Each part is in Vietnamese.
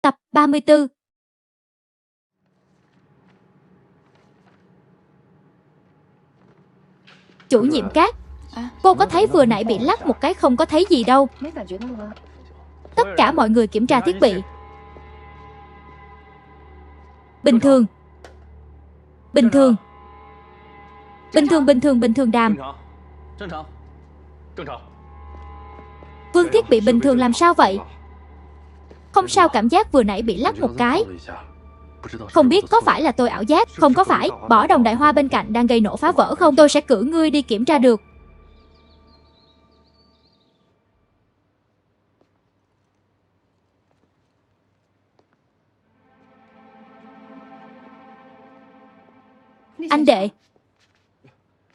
Tập 34. Chủ nhiệm Cát, cô có thấy vừa nãy bị lắc một cái không có thấy gì đâu. Tất cả mọi người kiểm tra thiết bị. Bình thường. Bình thường. Bình thường, bình thường, bình thường đàm. Vương thiết bị bình thường làm sao vậy? Không sao, cảm giác vừa nãy bị lắc một cái. Không biết có phải là tôi ảo giác. Không có phải, bỏ đồng đại hoa bên cạnh đang gây nổ phá vỡ không? Tôi sẽ cử ngươi đi kiểm tra được. Anh đệ.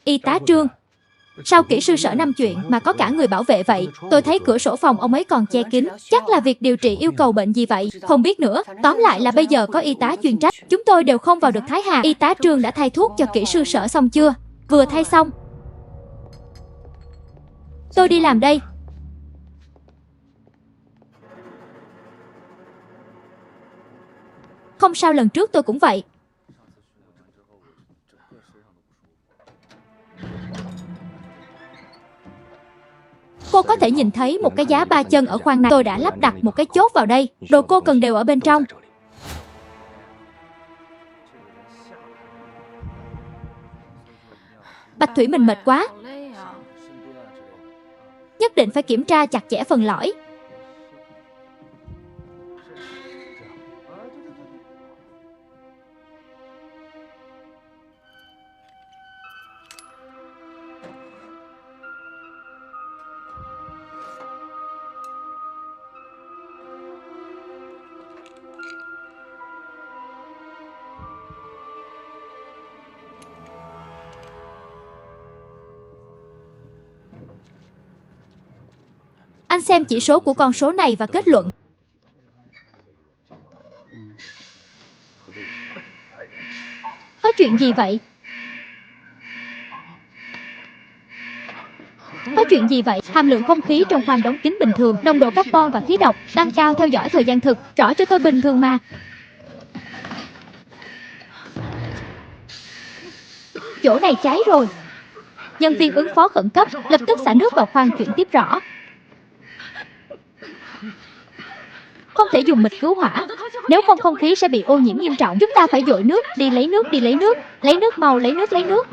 Y tá Trương. Sao kỹ sư Sở Năm chuyện mà có cả người bảo vệ vậy? Tôi thấy cửa sổ phòng ông ấy còn che kín. Chắc là việc điều trị yêu cầu bệnh gì vậy? Không biết nữa. Tóm lại là bây giờ có y tá chuyên trách. Chúng tôi đều không vào được Thái Hà. Y tá Trương đã thay thuốc cho kỹ sư Sở xong chưa? Vừa thay xong. Tôi đi làm đây. Không sao, lần trước tôi cũng vậy. Cô có thể nhìn thấy một cái giá 3 chân ở khoang này. Tôi đã lắp đặt một cái chốt vào đây. Đồ cô cần đều ở bên trong. Bạch Thủy, mình mệt quá. Nhất định phải kiểm tra chặt chẽ phần lõi. Anh xem chỉ số của con số này và kết luận. Có chuyện gì vậy? Có chuyện gì vậy? Hàm lượng không khí trong khoang đóng kín bình thường, nồng độ carbon và khí độc tăng cao theo dõi thời gian thực. Rõ cho tôi bình thường mà. Chỗ này cháy rồi. Nhân viên ứng phó khẩn cấp lập tức xả nước vào khoang chuyển tiếp rõ. Không thể dùng mịch cứu hỏa. Nếu không, không khí sẽ bị ô nhiễm nghiêm trọng. Chúng ta phải dội nước. Đi lấy nước, đi lấy nước. Lấy nước mau, lấy nước, lấy nước.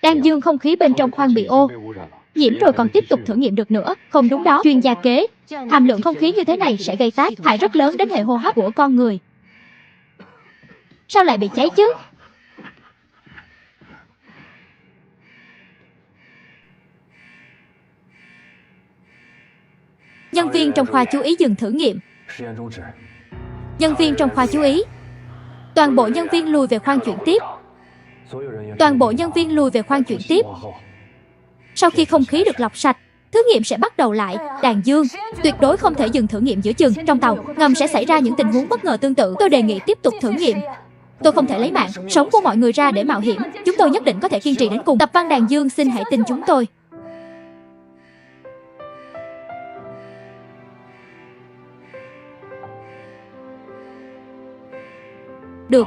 Đang dương không khí bên trong khoang bị ô nhiễm rồi còn tiếp tục thử nghiệm được nữa. Không đúng đó, chuyên gia kế. Hàm lượng không khí như thế này sẽ gây tác hại rất lớn đến hệ hô hấp của con người. Sao lại bị cháy chứ? Nhân viên trong khoa chú ý dừng thử nghiệm. Nhân viên trong khoa chú ý. Toàn bộ nhân viên lùi về khoang chuyển tiếp. Toàn bộ nhân viên lùi về khoang chuyển tiếp. Sau khi không khí được lọc sạch, thử nghiệm sẽ bắt đầu lại. Đàn dương, tuyệt đối không thể dừng thử nghiệm giữa chừng. Trong tàu ngầm sẽ xảy ra những tình huống bất ngờ tương tự. Tôi đề nghị tiếp tục thử nghiệm. Tôi không thể lấy mạng sống của mọi người ra để mạo hiểm. Chúng tôi nhất định có thể kiên trì đến cùng. Tập văn đàn dương, xin hãy tin chúng tôi. Được.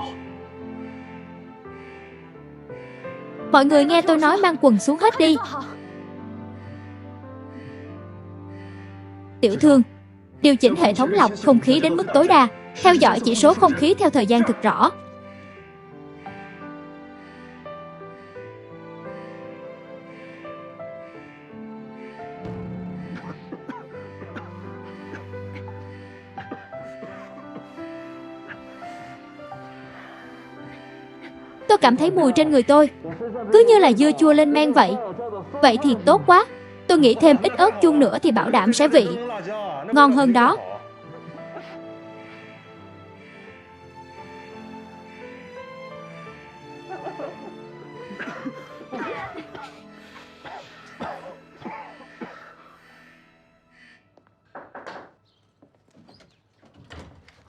Mọi người nghe tôi nói, mang quần xuống hết đi. Tiểu Thương, điều chỉnh hệ thống lọc không khí đến mức tối đa. Theo dõi chỉ số không khí theo thời gian thực rõ. Tôi cảm thấy mùi trên người tôi cứ như là dưa chua lên men vậy. Vậy thì tốt quá. Tôi nghĩ thêm ít ớt chuông nữa thì bảo đảm sẽ vị ngon hơn đó.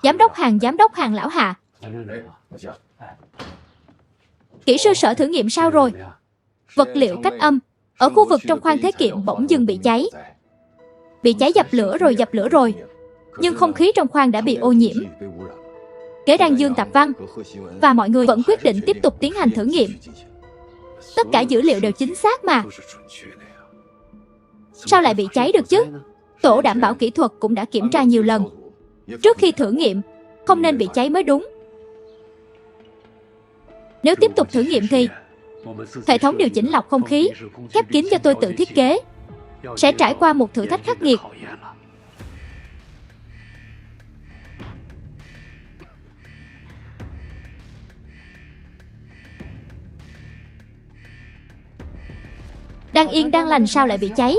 Giám đốc Hàng lão Hạ. Kỹ sư Sở thử nghiệm sao rồi? Vật liệu cách âm ở khu vực trong khoang thế kiệm bỗng dưng bị cháy. Bị cháy dập lửa rồi. Nhưng không khí trong khoang đã bị ô nhiễm. Kế Đan Dương Tạp Văn và mọi người vẫn quyết định tiếp tục tiến hành thử nghiệm. Tất cả dữ liệu đều chính xác mà. Sao lại bị cháy được chứ? Tổ đảm bảo kỹ thuật cũng đã kiểm tra nhiều lần. Trước khi thử nghiệm, không nên bị cháy mới đúng. Nếu tiếp tục thử nghiệm thì hệ thống điều chỉnh lọc không khí khép kín do tôi tự thiết kế sẽ trải qua một thử thách khắc nghiệt. Đang yên đang lành sao lại bị cháy?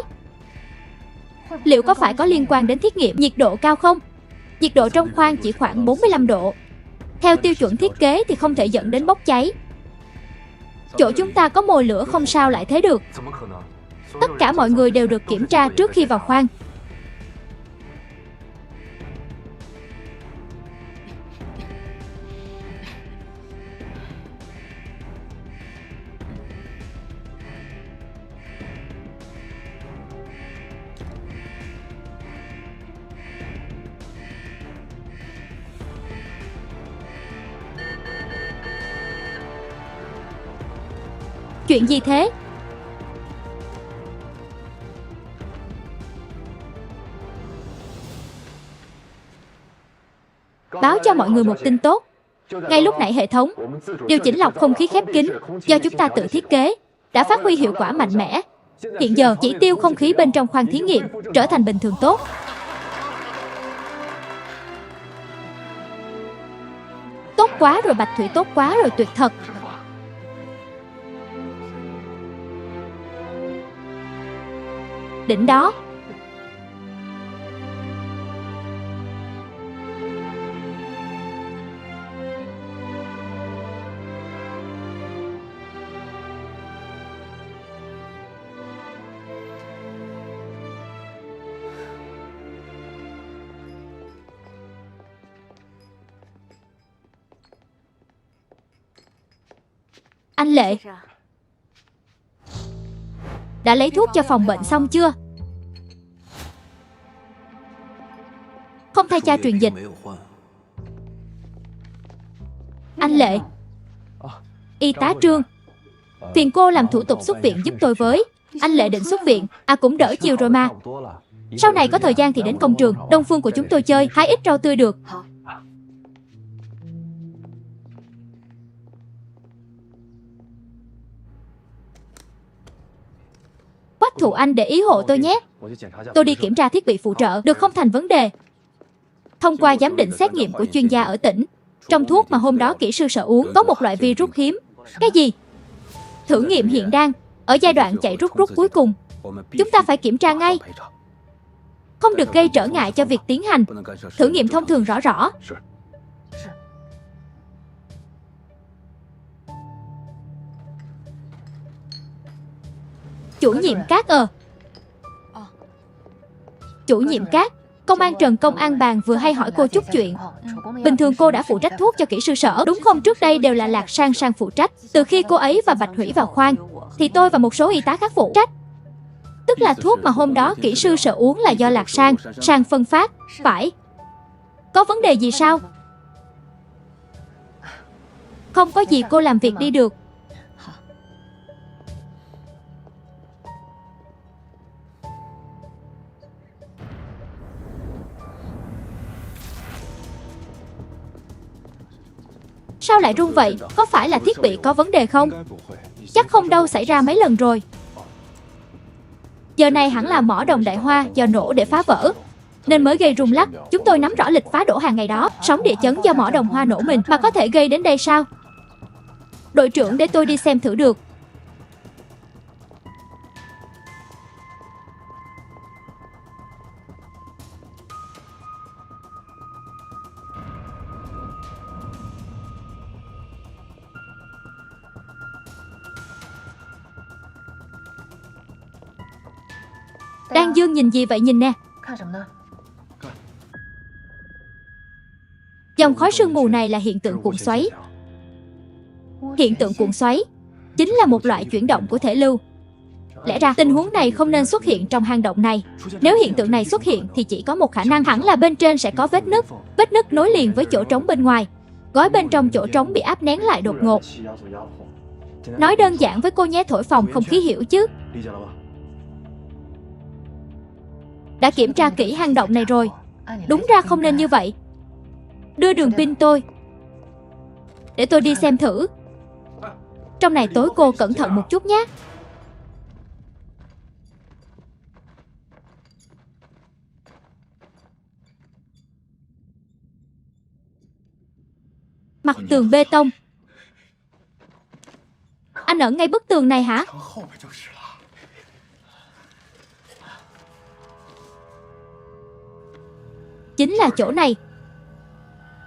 Liệu có phải có liên quan đến thiết nghiệm nhiệt độ cao không? Nhiệt độ trong khoang chỉ khoảng 45 độ. Theo tiêu chuẩn thiết kế thì không thể dẫn đến bốc cháy. Chỗ chúng ta có mồi lửa không sao lại thế được. Tất cả mọi người đều được kiểm tra trước khi vào khoang. Chuyện gì thế? Báo cho mọi người một tin tốt. Ngay lúc nãy hệ thống điều chỉnh lọc không khí khép kín do chúng ta tự thiết kế đã phát huy hiệu quả mạnh mẽ. Hiện giờ chỉ tiêu không khí bên trong khoang thí nghiệm trở thành bình thường tốt. Tốt quá rồi Bạch Thủy, tốt quá rồi, tuyệt thật. Đỉnh đó. Anh Lệ, đã lấy thuốc cho phòng bệnh xong chưa? Không thay cha truyền dịch. Anh Lệ, y tá Trương, phiền cô làm thủ tục xuất viện giúp tôi với. Anh Lệ định xuất viện, cũng đỡ chiều rồi mà. Sau này có thời gian thì đến công trường Đông Phương của chúng tôi chơi, hái ít rau tươi được. Quách Thụ Anh để ý hộ tôi nhé. Tôi đi kiểm tra thiết bị phụ trợ được không thành vấn đề. Thông qua giám định xét nghiệm của chuyên gia ở tỉnh, trong thuốc mà hôm đó kỹ sư Sở uống có một loại virus hiếm. Cái gì? Thử nghiệm hiện đang ở giai đoạn chạy rút cuối cùng. Chúng ta phải kiểm tra ngay. Không được gây trở ngại cho việc tiến hành thử nghiệm thông thường rõ. Chủ nhiệm Cát Chủ nhiệm Cát, công an Trần Công An Bàn vừa hay hỏi cô chút chuyện. Bình thường cô đã phụ trách thuốc cho kỹ sư Sở, đúng không? Trước đây đều là Lạc Sang phụ trách. Từ khi cô ấy và Bạch Hủy vào khoang thì tôi và một số y tá khác phụ trách. Tức là thuốc mà hôm đó kỹ sư Sở uống là do Lạc Sang phân phát, phải. Có vấn đề gì sao? Không có gì, cô làm việc đi được. Sao lại rung vậy? Có phải là thiết bị có vấn đề không? Chắc không đâu, xảy ra mấy lần rồi. Giờ này hẳn là mỏ đồng Đại Hoa do nổ để phá vỡ nên mới gây rung lắc. Chúng tôi nắm rõ lịch phá đổ hàng ngày đó. Sóng địa chấn do mỏ đồng Hoa nổ mình mà có thể gây đến đây sao? Đội trưởng, để tôi đi xem thử được. Đang dương nhìn gì vậy, nhìn nè. Dòng khói sương mù này là hiện tượng cuộn xoáy. Hiện tượng cuộn xoáy chính là một loại chuyển động của thể lưu. Lẽ ra tình huống này không nên xuất hiện trong hang động này. Nếu hiện tượng này xuất hiện thì chỉ có một khả năng, hẳn là bên trên sẽ có vết nứt. Vết nứt nối liền với chỗ trống bên ngoài. Gói bên trong chỗ trống bị áp nén lại đột ngột. Nói đơn giản với cô nhé, thổi phồng không khí hiểu chứ. Đã kiểm tra kỹ hang động này rồi. Đúng ra không nên như vậy. Đưa đường pin tôi, để tôi đi xem thử. Trong này tối, cô cẩn thận một chút nhé. Mặt tường bê tông. Anh ở ngay bức tường này hả? Chính là chỗ này.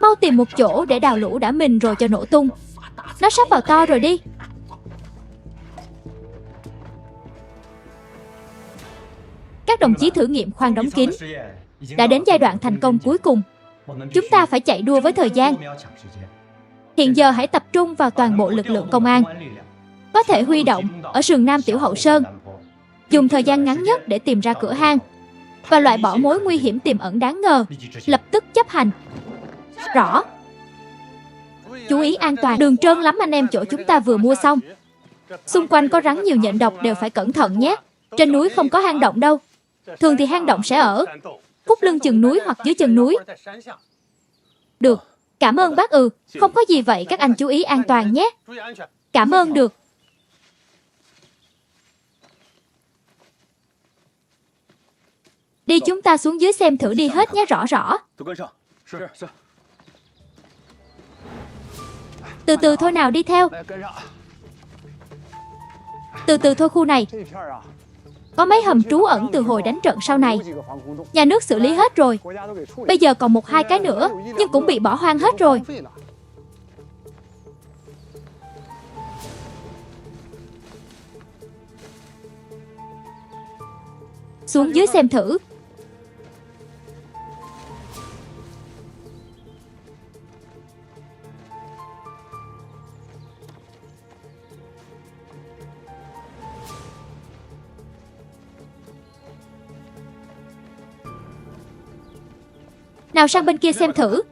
Mau tìm một chỗ để đào lũ đã mình rồi cho nổ tung. Nó sắp vào to rồi đi. Các đồng chí thử nghiệm khoan đóng kín đã đến giai đoạn thành công cuối cùng. Chúng ta phải chạy đua với thời gian. Hiện giờ hãy tập trung vào toàn bộ lực lượng công an có thể huy động ở sườn Nam Tiểu Hậu Sơn. Dùng thời gian ngắn nhất để tìm ra cửa hang và loại bỏ mối nguy hiểm tiềm ẩn đáng ngờ. Lập tức chấp hành. Rõ. Chú ý an toàn. Đường trơn lắm anh em, chỗ chúng ta vừa mua xong. Xung quanh có rắn nhiều nhện độc, đều phải cẩn thận nhé. Trên núi không có hang động đâu. Thường thì hang động sẽ ở khúc lưng chừng núi hoặc dưới chân núi. Được. Cảm ơn bác. Không có gì vậy, các anh chú ý an toàn nhé. Cảm ơn. Được. Đi, chúng ta xuống dưới xem thử đi hết nhé. Rõ rõ. Từ từ thôi nào, đi theo. Từ từ thôi, khu này có mấy hầm trú ẩn từ hồi đánh trận sau này. Nhà nước xử lý hết rồi. Bây giờ còn 1-2 cái nữa, nhưng cũng bị bỏ hoang hết rồi. Xuống dưới xem thử. Nào, sang bên kia xem thử.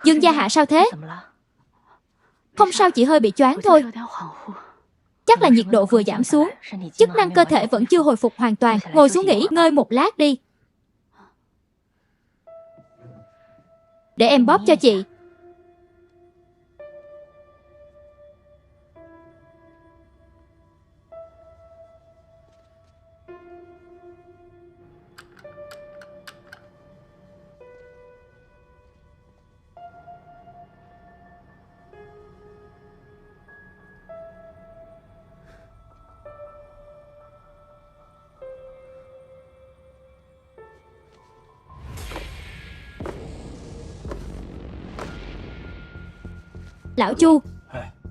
Dương Gia Hạ sao thế? Không sao, chỉ hơi bị choáng thôi. Chắc là nhiệt độ vừa giảm xuống, chức năng cơ thể vẫn chưa hồi phục hoàn toàn. Ngồi xuống nghỉ ngơi một lát đi. Để em bóp cho chị. Lão Chu,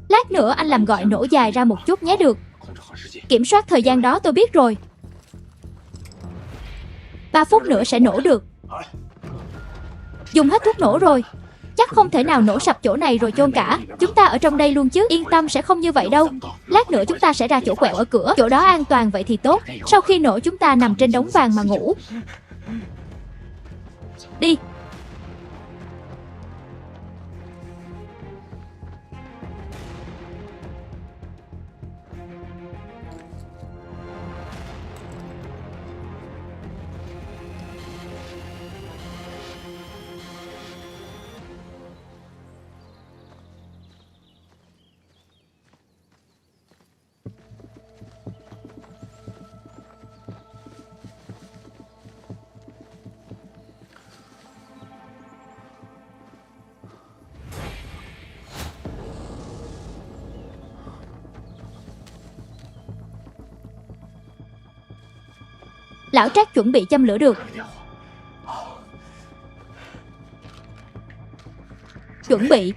lát nữa anh làm gọi nổ dài ra một chút nhé. Được. Kiểm soát thời gian đó, tôi biết rồi. 3 phút nữa sẽ nổ được. Dùng hết thuốc nổ rồi. Chắc không thể nào nổ sập chỗ này rồi chôn cả. Chúng ta ở trong đây luôn chứ? Yên tâm, sẽ không như vậy đâu. Lát nữa chúng ta sẽ ra chỗ quẹo ở cửa. Chỗ đó an toàn, vậy thì tốt. Sau khi nổ chúng ta nằm trên đống vàng mà ngủ. Đi. Lão Trác chuẩn bị châm lửa được. Chuẩn bị.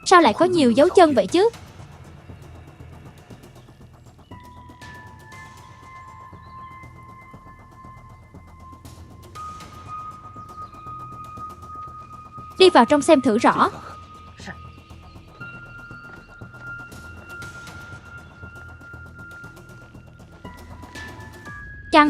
Sao lại có nhiều dấu chân vậy chứ? Đi vào trong xem thử rõ. Chăng?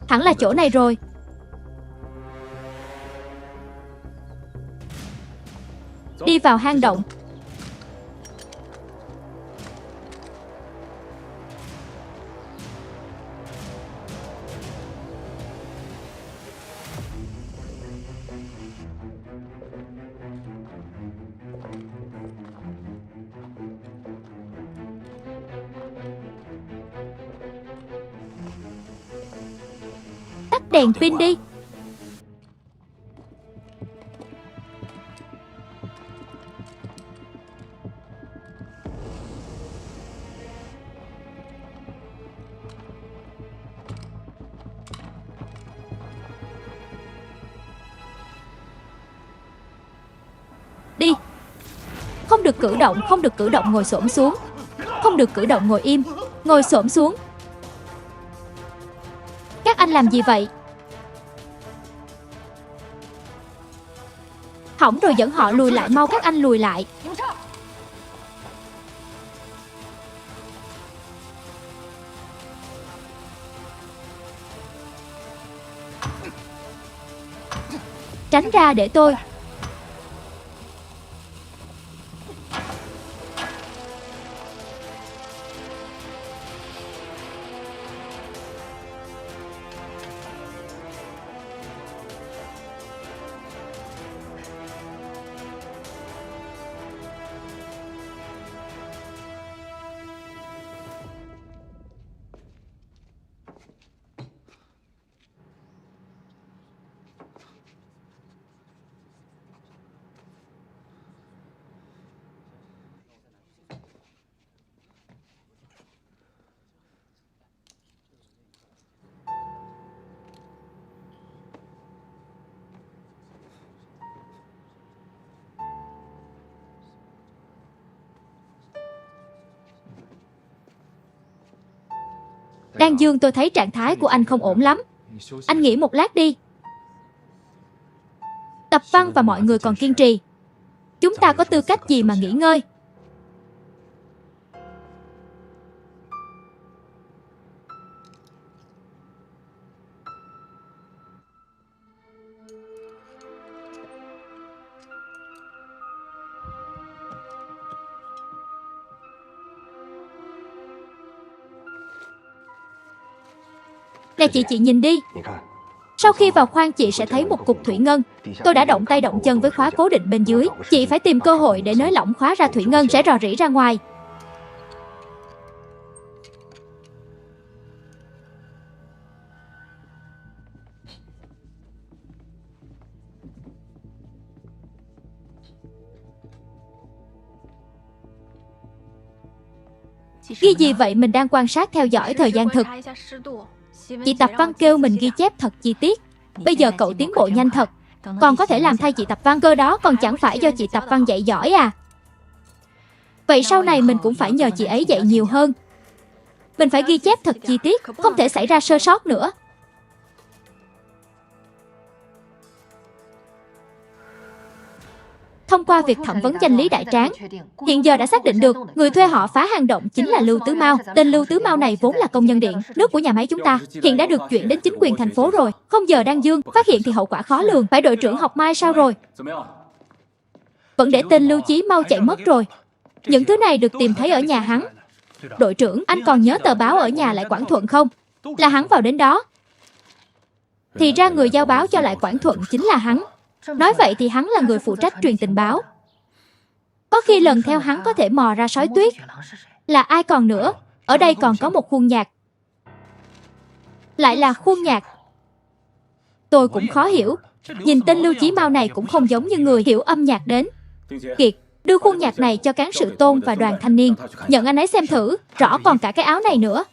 Hẳn là chỗ này rồi. Đi vào hang động. Tắt đèn pin đi. Đi. Không được cử động, không được cử động, ngồi xổm xuống. Không được cử động, ngồi im. Ngồi xổm xuống. Các anh làm gì vậy? Hỏng rồi, dẫn họ lùi lại, mau các anh lùi lại. Tránh ra để tôi. Đan Dương, tôi thấy trạng thái của anh không ổn lắm. Anh nghỉ một lát đi. Tập Văn và mọi người còn kiên trì. Chúng ta có tư cách gì mà nghỉ ngơi? Nè chị nhìn đi. Sau khi vào khoang chị sẽ thấy một cục thủy ngân. Tôi đã động tay động chân với khóa cố định bên dưới. Chị phải tìm cơ hội để nới lỏng khóa ra, thủy ngân sẽ rò rỉ ra ngoài. Ghi gì vậy? Mình đang quan sát theo dõi thời gian thực. Chị Tập Văn kêu mình ghi chép thật chi tiết. Bây giờ cậu tiến bộ nhanh thật. Còn có thể làm thay chị Tập Văn cơ đó, còn chẳng phải do chị Tập Văn dạy giỏi à? Vậy sau này mình cũng phải nhờ chị ấy dạy nhiều hơn. Mình phải ghi chép thật chi tiết, không thể xảy ra sơ sót nữa. Thông qua việc thẩm vấn danh Lý Đại Tráng, hiện giờ đã xác định được người thuê họ phá hang động chính là Lưu Tứ Mau. Tên Lưu Tứ Mau này vốn là công nhân điện nước của nhà máy chúng ta, hiện đã được chuyển đến chính quyền thành phố rồi. Không giờ Đan Dương phát hiện thì hậu quả khó lường. Phải đội trưởng Học Mai sao rồi? Vẫn để tên Lưu Chí Mau chạy mất rồi. Những thứ này được tìm thấy ở nhà hắn. Đội trưởng, anh còn nhớ tờ báo ở nhà lại Quảng Thuận không? Là hắn vào đến đó. Thì ra người giao báo cho Lại Quảng Thuận chính là hắn. Nói vậy thì hắn là người phụ trách truyền tình báo. Có khi lần theo hắn có thể mò ra sói tuyết. Là ai còn nữa? Ở đây còn có một khuôn nhạc. Lại là khuôn nhạc. Tôi cũng khó hiểu. Nhìn tên Lưu Chí Mao này cũng không giống như người hiểu âm nhạc đến. Kiệt, đưa khuôn nhạc này cho Cán Sự Tôn và đoàn thanh niên. Nhận anh ấy xem thử. Rõ còn cả cái áo này nữa.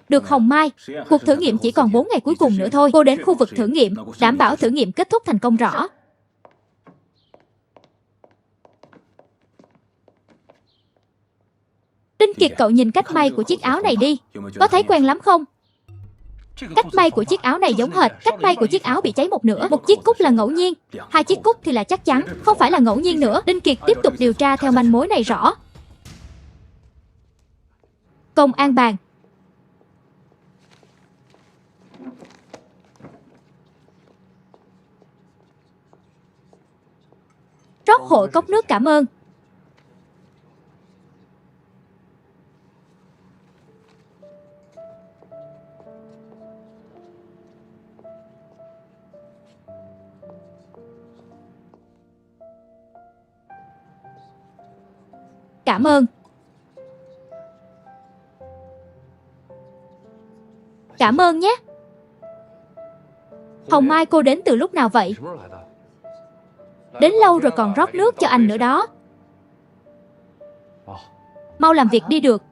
Được Hồng Mai, cuộc thử nghiệm chỉ còn 4 ngày cuối cùng nữa thôi. Cô đến khu vực thử nghiệm, đảm bảo thử nghiệm kết thúc thành công rõ. Đinh Kiệt, cậu nhìn cách may của chiếc áo này đi. Có thấy quen lắm không? Cách may của chiếc áo này giống hệt cách may của chiếc áo bị cháy một nửa. Một chiếc cúc là ngẫu nhiên, 2 chiếc cúc thì là chắc chắn, không phải là ngẫu nhiên nữa. Đinh Kiệt tiếp tục điều tra theo manh mối này rõ. Công an bàn. Rót hộ cốc nước cảm ơn. Cảm ơn. Cảm ơn nhé. Hồng Mai, cô đến từ lúc nào vậy? Đến lâu rồi còn rót nước cho anh nữa đó. Mau làm việc đi được.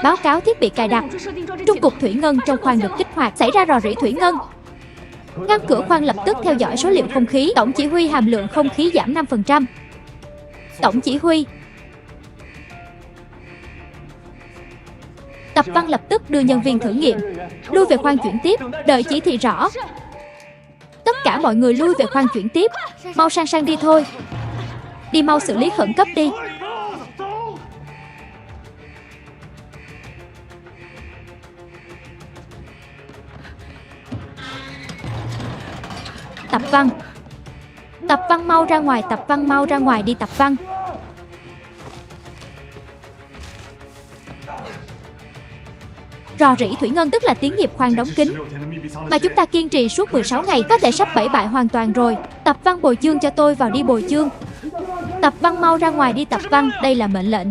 Báo cáo thiết bị cài đặt. Trung cục thủy ngân trong khoang được kích hoạt, xảy ra rò rỉ thủy ngân. Ngăn cửa khoang lập tức theo dõi số liệu không khí. Tổng chỉ huy hàm lượng không khí giảm 5%. Tổng chỉ huy. Tập Văn lập tức đưa nhân viên thử nghiệm lui về khoang chuyển tiếp, đợi chỉ thị rõ. Tất cả mọi người lui về khoang chuyển tiếp. Mau sang đi thôi. Đi mau xử lý khẩn cấp đi. Tập Văn. Tập Văn mau ra ngoài, Tập Văn mau ra ngoài đi Tập Văn. Rò rỉ thủy ngân tức là tiếng nghiệp khoan đóng kín, mà chúng ta kiên trì suốt 16 ngày, có thể sắp bẫy bại hoàn toàn rồi. Tập Văn bồi chương cho tôi vào đi bồi chương. Tập Văn mau ra ngoài đi Tập Văn, đây là mệnh lệnh.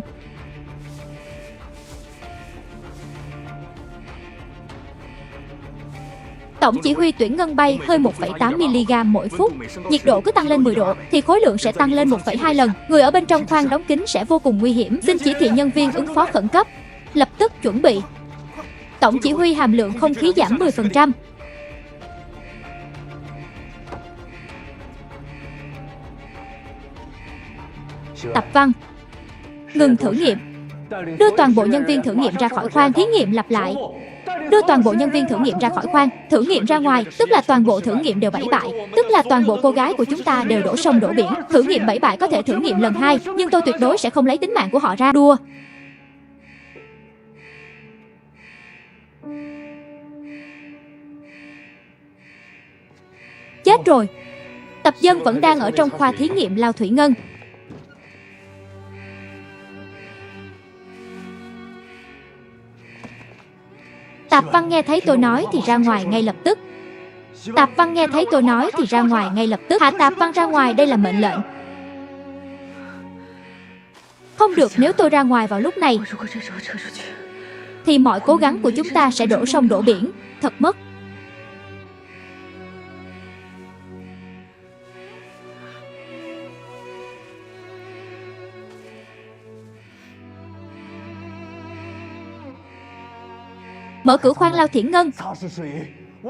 Tổng chỉ huy tuyển ngân bay hơi 1,8mg mỗi phút. Nhiệt độ cứ tăng lên 10 độ thì khối lượng sẽ tăng lên 1,2 lần. Người ở bên trong khoang đóng kín sẽ vô cùng nguy hiểm. Xin chỉ thị nhân viên ứng phó khẩn cấp. Lập tức chuẩn bị. Tổng chỉ huy hàm lượng không khí giảm 10%. Tập Văn. Ngừng thử nghiệm. Đưa toàn bộ nhân viên thử nghiệm ra khỏi khoang thí nghiệm, lặp lại. Đưa toàn bộ nhân viên thử nghiệm ra khỏi khoang thử nghiệm ra ngoài, tức là toàn bộ thử nghiệm đều bẫy bại, tức là toàn bộ cô gái của chúng ta đều đổ sông đổ biển. Thử nghiệm bẫy bại có thể thử nghiệm lần 2, nhưng tôi tuyệt đối sẽ không lấy tính mạng của họ ra đua. Chết rồi. Tập Dân vẫn đang ở trong khoa thí nghiệm lao thủy ngân. Tạp Văn nghe thấy tôi nói thì ra ngoài ngay lập tức. Tạp Văn nghe thấy tôi nói thì ra ngoài ngay lập tức. Hạ Tạp Văn ra ngoài, đây là mệnh lệnh. Không được, nếu tôi ra ngoài vào lúc này thì mọi cố gắng của chúng ta sẽ đổ sông đổ biển. Thật mất. Mở cửa khoang lao thiển ngân.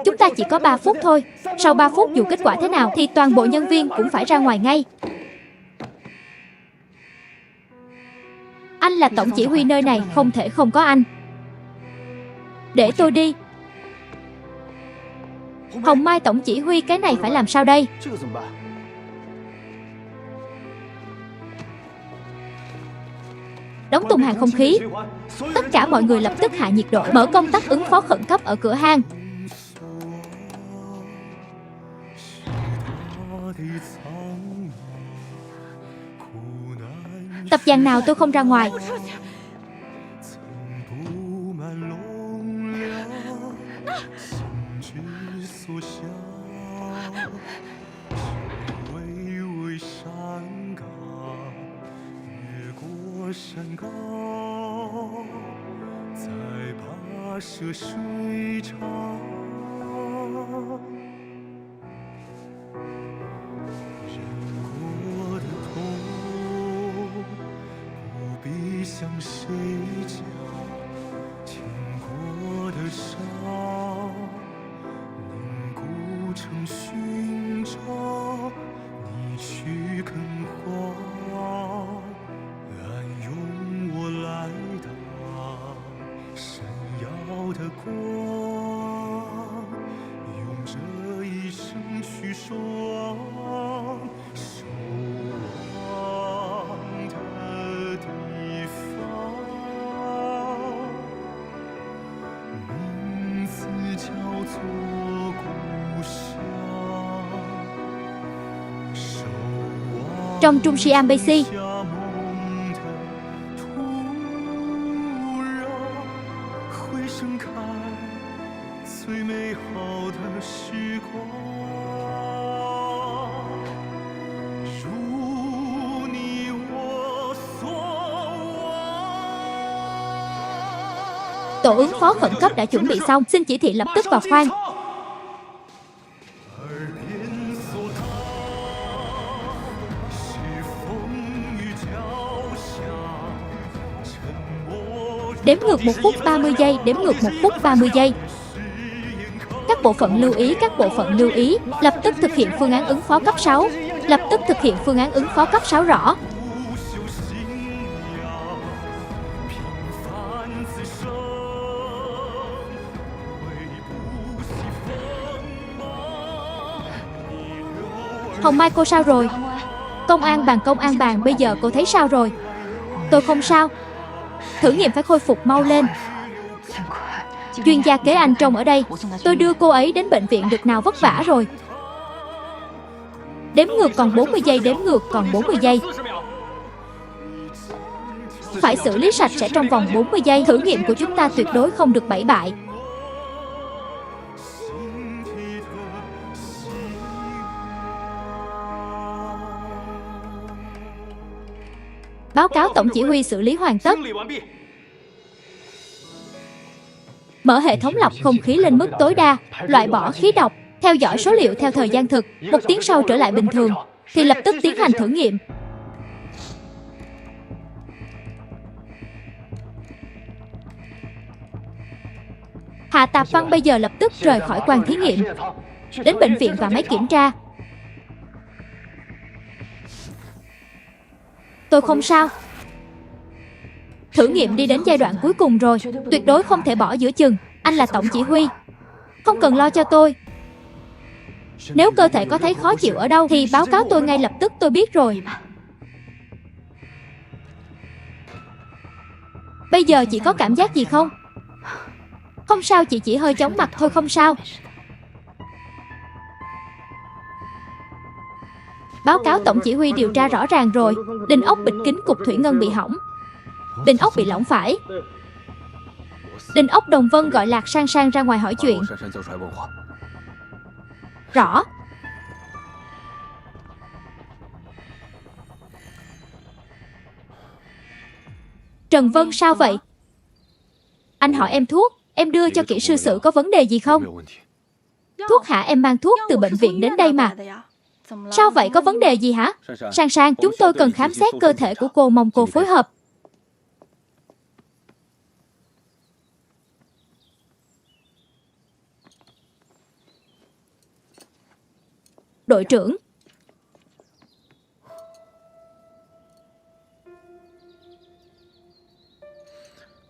Chúng ta chỉ có 3 phút thôi. Sau 3 phút dù kết quả thế nào thì toàn bộ nhân viên cũng phải ra ngoài ngay. Anh là tổng chỉ huy nơi này, không thể không có anh. Để tôi đi. Hồng Mai tổng chỉ huy, cái này phải làm sao đây? Đóng tuần hàng không khí. Tất cả mọi người lập tức hạ nhiệt độ, mở công tắc ứng phó khẩn cấp ở cửa hang. Tập dàn nào tôi không ra ngoài. Trong Trung Siam Basin, tổ ứng phó khẩn cấp đã chuẩn bị xong, xin chỉ thị lập tức vào khoang. Đếm ngược 1 phút 30 giây, đếm ngược 1 phút 30 giây. Các bộ phận lưu ý, các bộ phận lưu ý, lập tức thực hiện phương án ứng phó cấp 6. Lập tức thực hiện phương án ứng phó cấp 6 rõ. Hồng Mai cô sao rồi? Công an bàn, bây giờ cô thấy sao rồi? Tôi không sao. Thử nghiệm phải khôi phục mau lên. Chuyên gia kế anh trông ở đây. Tôi đưa cô ấy đến bệnh viện được nào vất vả rồi. Đếm ngược còn 40 giây, đếm ngược còn 40 giây. Phải xử lý sạch sẽ trong vòng 40 giây. Thử nghiệm của chúng ta tuyệt đối không được bẫy bại. Báo cáo tổng chỉ huy xử lý hoàn tất. Mở hệ thống lọc không khí lên mức tối đa, loại bỏ khí độc, theo dõi số liệu theo thời gian thực. 1 tiếng sau trở lại bình thường, thì lập tức tiến hành thử nghiệm. Hạ Tạp Văn bây giờ lập tức rời khỏi khoang thí nghiệm, đến bệnh viện và máy kiểm tra. Tôi không sao. Thử nghiệm đi đến giai đoạn cuối cùng rồi, tuyệt đối không thể bỏ giữa chừng. Anh là tổng chỉ huy, không cần lo cho tôi. Nếu cơ thể có thấy khó chịu ở đâu thì báo cáo tôi ngay lập tức, tôi biết rồi. Bây giờ chị có cảm giác gì không? Không sao, chị chỉ hơi chóng mặt thôi, không sao. Báo cáo tổng chỉ huy điều tra rõ ràng rồi. Đinh ốc bịch kính cục thủy ngân bị hỏng. Đinh ốc bị lỏng phải. Đinh ốc Đồng Vân gọi Lạc Sang Sang ra ngoài hỏi chuyện. Rõ. Trần Vân sao vậy? Anh hỏi em thuốc, em đưa cho kỹ sư sử có vấn đề gì không? Thuốc hả? Em mang thuốc từ bệnh viện đến đây mà. Sao vậy, có vấn đề gì hả? Sang Sang, chúng tôi cần khám xét cơ thể của cô, mong cô phối hợp. Đội trưởng.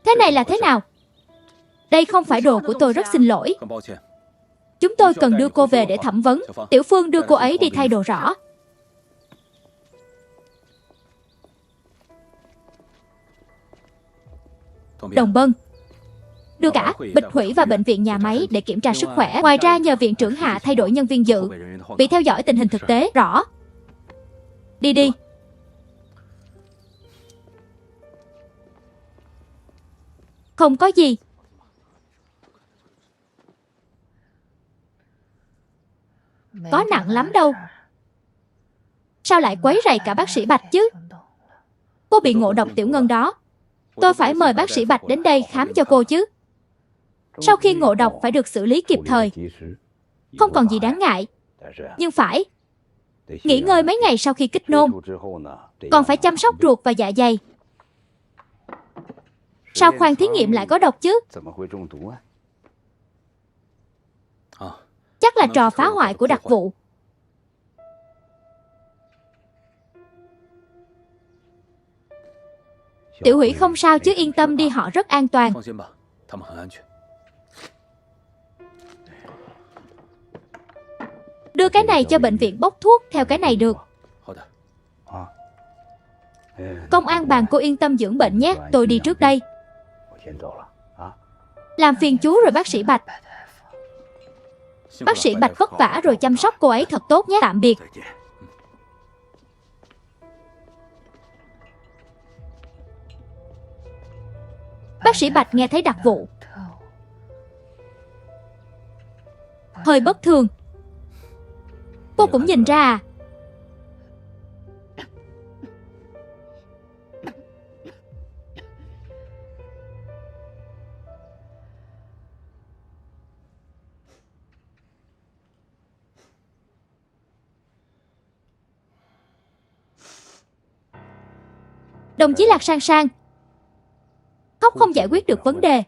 Thế này là thế nào? Đây không phải đồ của tôi, rất xin lỗi. Chúng tôi cần đưa cô về để thẩm vấn. Tiểu Phương đưa cô ấy đi thay đồ rõ. Đồng Bân, đưa cả Bịch Thủy và bệnh viện nhà máy để kiểm tra sức khỏe. Ngoài ra nhờ viện trưởng Hạ thay đổi nhân viên dự, bị theo dõi tình hình thực tế. Rõ. Đi đi. Không có gì. Có nặng lắm đâu. Sao lại quấy rầy cả bác sĩ Bạch chứ? Cô bị ngộ độc tiểu ngân đó. Tôi phải mời bác sĩ Bạch đến đây khám cho cô chứ. Sau khi ngộ độc phải được xử lý kịp thời. Không còn gì đáng ngại. Nhưng phải nghỉ ngơi mấy ngày sau khi kích nôn. Còn phải chăm sóc ruột và dạ dày. Sao khoang thí nghiệm lại có độc chứ? Chắc là trò phá hoại của đặc vụ. Tiểu Hủy không sao chứ, yên tâm đi, họ rất an toàn. Đưa cái này cho bệnh viện bốc thuốc theo cái này được. Công an bàn cô yên tâm dưỡng bệnh nhé, tôi đi trước đây. Làm phiền chú rồi bác sĩ Bạch. Bác sĩ Bạch vất vả rồi, chăm sóc cô ấy thật tốt nhé. Tạm biệt. Bác sĩ Bạch nghe thấy đặc vụ hơi bất thường. Cô cũng nhìn ra à? Đồng chí Lạc Sang Sang, khóc không giải quyết được vấn đề.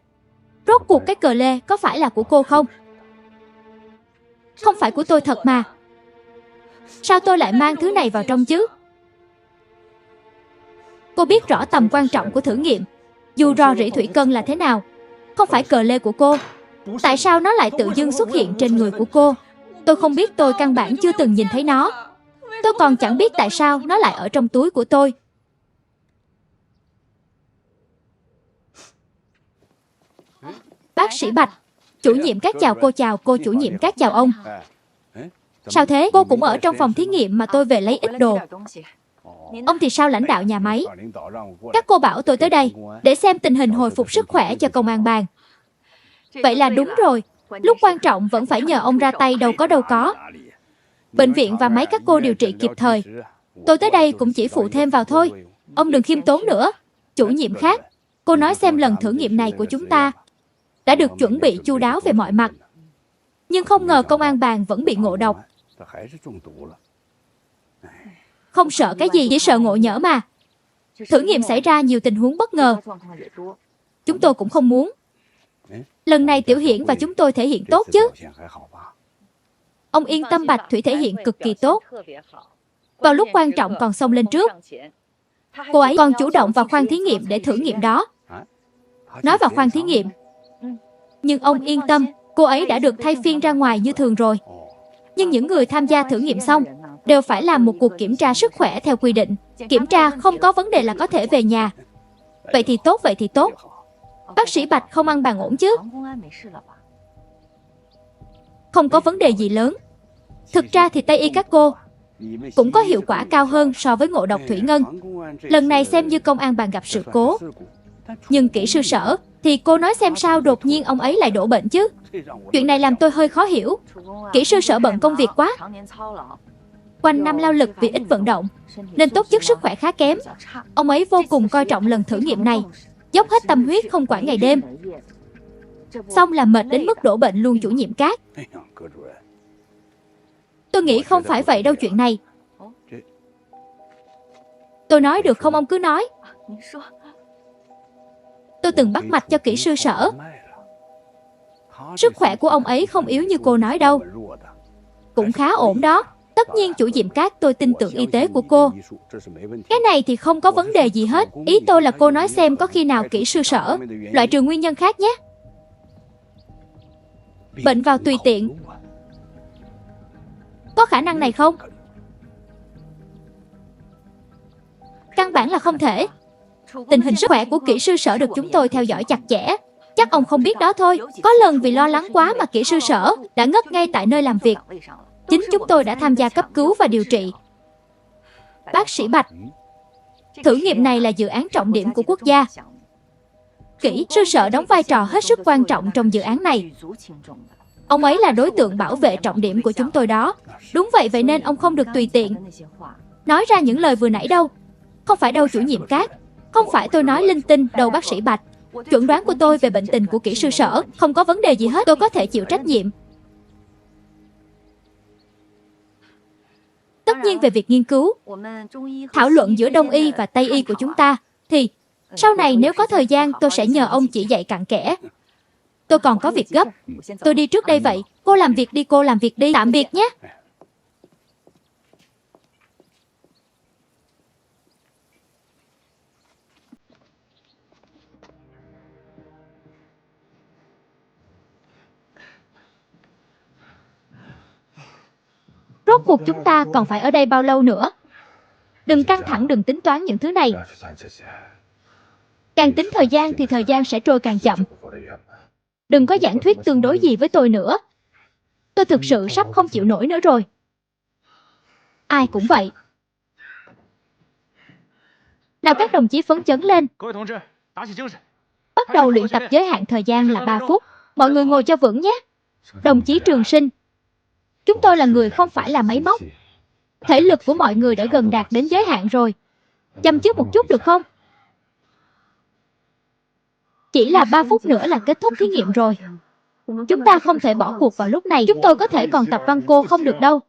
Rốt cuộc cái cờ lê có phải là của cô không? Không phải của tôi thật mà. Sao tôi lại mang thứ này vào trong chứ? Cô biết rõ tầm quan trọng của thử nghiệm. Dù rò rỉ thủy cân là thế nào, không phải cờ lê của cô. Tại sao nó lại tự dưng xuất hiện trên người của cô? Tôi không biết, tôi căn bản chưa từng nhìn thấy nó. Tôi còn chẳng biết tại sao nó lại ở trong túi của tôi. Bác sĩ Bạch, chủ nhiệm các chào cô. Chào cô chủ nhiệm các, chào ông. Sao thế? Cô cũng ở trong phòng thí nghiệm mà tôi về lấy ít đồ. Ông thì sao? Lãnh đạo nhà máy. Các cô bảo tôi tới đây để xem tình hình hồi phục sức khỏe cho công an bàn. Vậy là đúng rồi. Lúc quan trọng vẫn phải nhờ ông ra tay, đâu có. Bệnh viện và mấy các cô điều trị kịp thời. Tôi tới đây cũng chỉ phụ thêm vào thôi. Ông đừng khiêm tốn nữa. Chủ nhiệm khác, cô nói xem lần thử nghiệm này của chúng ta đã được chuẩn bị chu đáo về mọi mặt. Nhưng không ngờ công an bàn vẫn bị ngộ độc. Không sợ cái gì, chỉ sợ ngộ nhỡ mà. Thử nghiệm xảy ra nhiều tình huống bất ngờ. Chúng tôi cũng không muốn. Lần này Tiểu Hiển và chúng tôi thể hiện tốt chứ. Ông yên tâm, Bạch Thủy thể hiện cực kỳ tốt. Vào lúc quan trọng còn xông lên trước. Cô ấy còn chủ động vào khoang thí nghiệm để thử nghiệm đó. Nói vào khoang thí nghiệm. Nhưng ông yên tâm, cô ấy đã được thay phiên ra ngoài như thường rồi. Nhưng những người tham gia thử nghiệm xong đều phải làm một cuộc kiểm tra sức khỏe theo quy định. Kiểm tra không có vấn đề là có thể về nhà. Vậy thì tốt, vậy thì tốt. Bác sĩ Bạch không ăn bàn ổn chứ? Không có vấn đề gì lớn. Thực ra thì Tây y các cô cũng có hiệu quả cao hơn so với ngộ độc thủy ngân. Lần này xem như công an bàn gặp sự cố. Nhưng kỹ sư Sở thì cô nói xem sao đột nhiên ông ấy lại đổ bệnh chứ? Chuyện này làm tôi hơi khó hiểu. Kỹ sư Sở bận công việc quá. Quanh năm lao lực vì ít vận động nên tốt chất sức khỏe khá kém. Ông ấy vô cùng coi trọng lần thử nghiệm này, dốc hết tâm huyết không quản ngày đêm. Xong là mệt đến mức đổ bệnh luôn chủ nhiệm Cát. Tôi nghĩ không phải vậy đâu chuyện này. Tôi nói được không, ông cứ nói. Tôi từng bắt mạch cho kỹ sư Sở. Sức khỏe của ông ấy không yếu như cô nói đâu. Cũng khá ổn đó. Tất nhiên chủ nhiệm Cát, tôi tin tưởng y tế của cô. Cái này thì không có vấn đề gì hết. Ý tôi là cô nói xem có khi nào kỹ sư Sở loại trừ nguyên nhân khác nhé. Bệnh vào tùy tiện, Có khả năng này không? Căn bản là không thể. Tình hình sức khỏe của kỹ sư Sở được chúng tôi theo dõi chặt chẽ. Chắc ông không biết đó thôi. Có lần vì lo lắng quá mà kỹ sư Sở đã ngất ngay tại nơi làm việc. Chính chúng tôi đã tham gia cấp cứu và điều trị. Bác sĩ Bạch, thử nghiệm này là dự án trọng điểm của quốc gia. Kỹ sư Sở đóng vai trò hết sức quan trọng trong dự án này. Ông ấy là đối tượng bảo vệ trọng điểm của chúng tôi đó. Đúng vậy, vậy nên ông không được tùy tiện nói ra những lời vừa nãy đâu. Không phải đâu chủ nhiệm Cát. Không phải tôi nói linh tinh đâu bác sĩ Bạch. Chuẩn đoán của tôi về bệnh tình của kỹ sư Sở không có vấn đề gì hết. Tôi có thể chịu trách nhiệm. Tất nhiên về việc nghiên cứu, thảo luận giữa Đông y và Tây y của chúng ta, thì sau này nếu có thời gian tôi sẽ nhờ ông chỉ dạy cặn kẽ. Tôi còn có việc gấp. Tôi đi trước đây vậy. Cô làm việc đi, cô làm việc đi. Tạm biệt nhé. Rốt cuộc chúng ta còn phải ở đây bao lâu nữa? Đừng căng thẳng, đừng tính toán những thứ này. Càng tính thời gian thì thời gian sẽ trôi càng chậm. Đừng có giảng thuyết tương đối gì với tôi nữa. Tôi thực sự sắp không chịu nổi nữa rồi. Ai cũng vậy. Nào các đồng chí phấn chấn lên. Bắt đầu luyện tập, giới hạn thời gian là 3 phút. Mọi người ngồi cho vững nhé. Đồng chí Trường Sinh, chúng tôi là người không phải là máy móc. Thể lực của mọi người đã gần đạt đến giới hạn rồi. Chăm chút một chút được không? Chỉ là 3 phút nữa là kết thúc thí nghiệm rồi. Chúng ta không thể bỏ cuộc vào lúc này. Chúng tôi có thể còn tập văn cô không được đâu.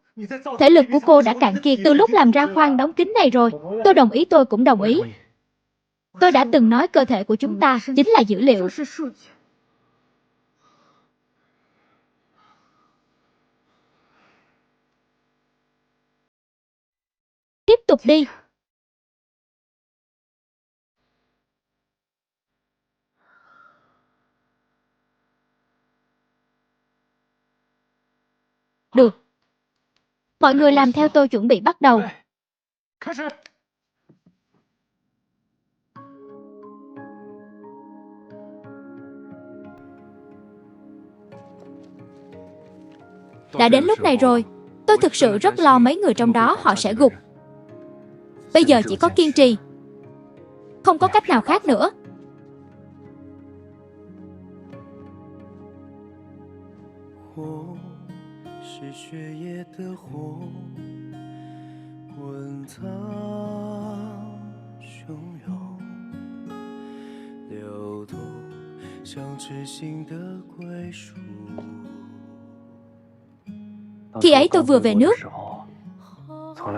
Thể lực của cô đã cạn kiệt từ lúc làm ra khoang đóng kín này rồi. Tôi đồng ý, tôi cũng đồng ý. Tôi đã từng nói cơ thể của chúng ta chính là dữ liệu. Tiếp tục đi. Được. Mọi người làm theo tôi, chuẩn bị bắt đầu. Đã đến lúc này rồi. Tôi thực sự rất lo mấy người trong đó họ sẽ gục. Bây giờ chỉ có kiên trì. Không có cách nào khác nữa. Khi ấy tôi vừa về nước.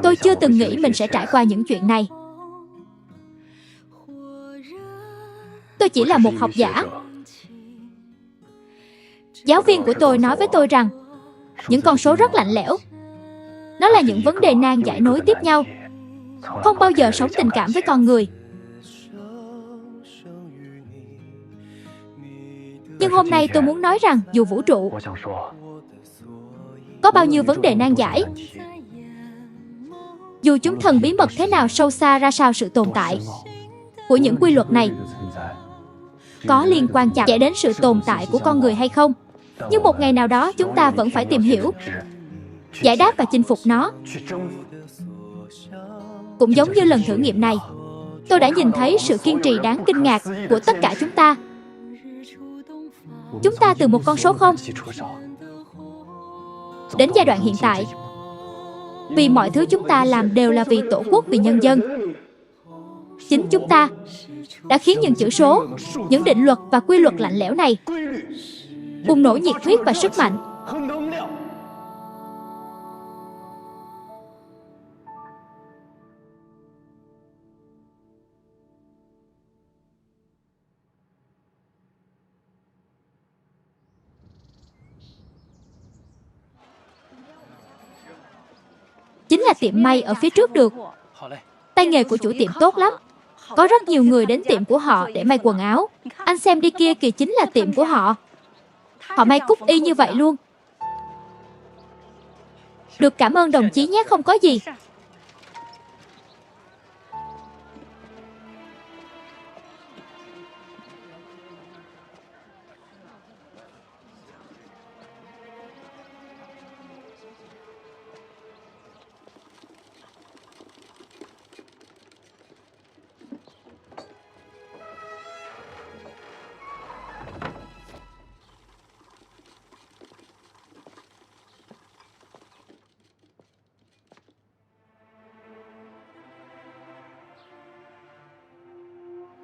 Tôi chưa từng nghĩ mình sẽ trải qua những chuyện này. Tôi chỉ là một học giả. Giáo viên của tôi nói với tôi rằng những con số rất lạnh lẽo. Nó là những vấn đề nan giải nối tiếp nhau, không bao giờ sống tình cảm với con người. Nhưng hôm nay tôi muốn nói rằng dù vũ trụ có bao nhiêu vấn đề nan giải, dù chúng thần bí mật thế nào, sâu xa ra sao, sự tồn tại của những quy luật này có liên quan chặt chẽ đến sự tồn tại của con người hay không. Nhưng một ngày nào đó chúng ta vẫn phải tìm hiểu, giải đáp và chinh phục nó. Cũng giống như lần thử nghiệm này, tôi đã nhìn thấy sự kiên trì đáng kinh ngạc của tất cả chúng ta. Chúng ta từ một con số 0 đến giai đoạn hiện tại. Vì mọi thứ chúng ta làm đều là vì Tổ quốc, vì nhân dân. Chính chúng ta đã khiến những chữ số, những định luật và quy luật lạnh lẽo này bùng nổ nhiệt huyết và sức mạnh. Chính là tiệm may ở phía trước được. Tay nghề của chủ tiệm tốt lắm. Có rất nhiều người đến tiệm của họ để may quần áo. Anh xem đi kia kìa, chính là tiệm của họ. Họ may cúc y như vậy luôn. Được, cảm ơn đồng chí nhé, không có gì.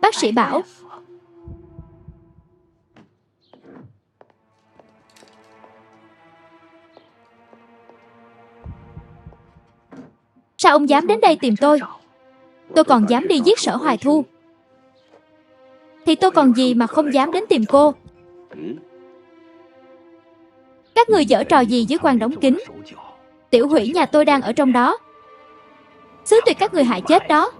Bác sĩ bảo sao ông dám đến đây tìm tôi? Tôi còn dám đi giết Sở Hoài Thu, thì tôi còn gì mà không dám đến tìm cô. Các người giở trò gì dưới quan đóng kín? Tiểu Hủy nhà tôi đang ở trong đó. Xứ Tuyệt các người hại chết đó.